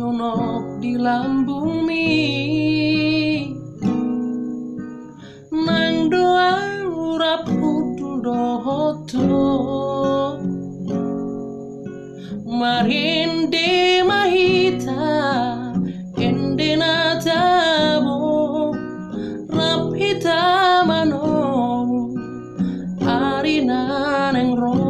jonok di lambung mi nang doa ora putul dohoto marinde mahita ende natabo rapita mano arina neng ro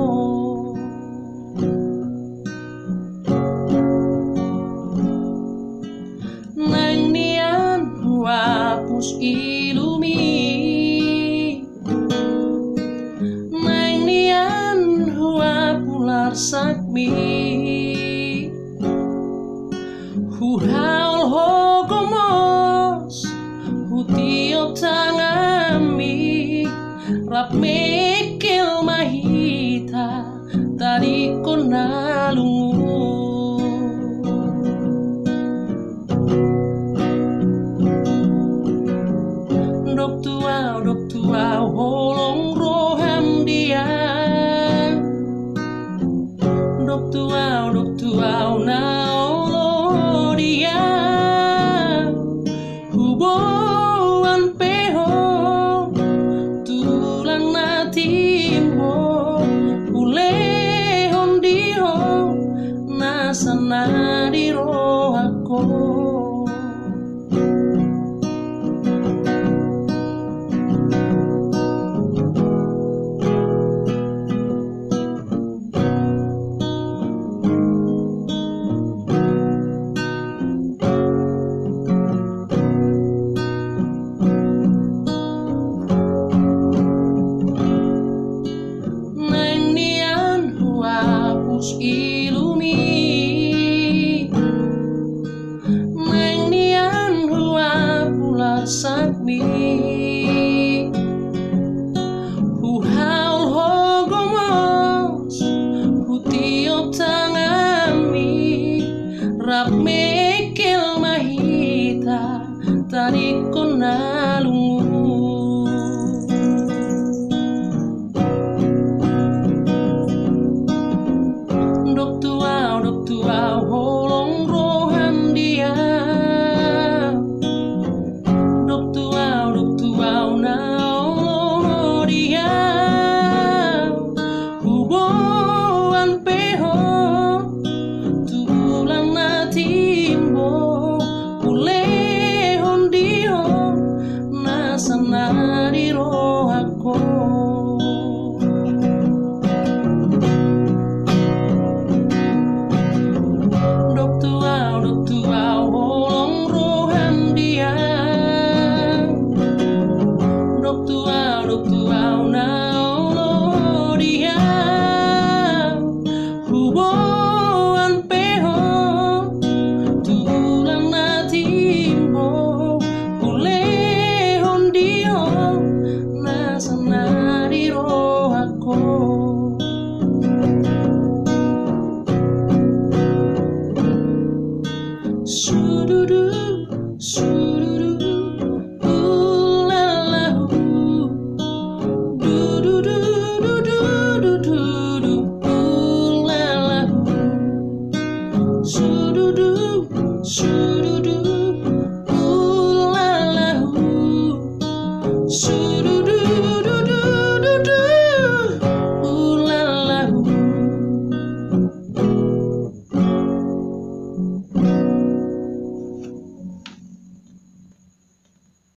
nang nian hapus ilumi nang nian hapular sakmi hu haul hogomos hu tiop tangami rap mekil mahita tadi konalungu dok tuau holong roham dia dok tuau naolo dia huboan peho tulang natimbo ulehon diho nasana di rohako ilumi nang nian hua pular sakmi hu haul hogomos hu tiop tangami rap mekil mahita tadi konalungu dok tuau holong roham dia dok tuau naolo dia huboan peho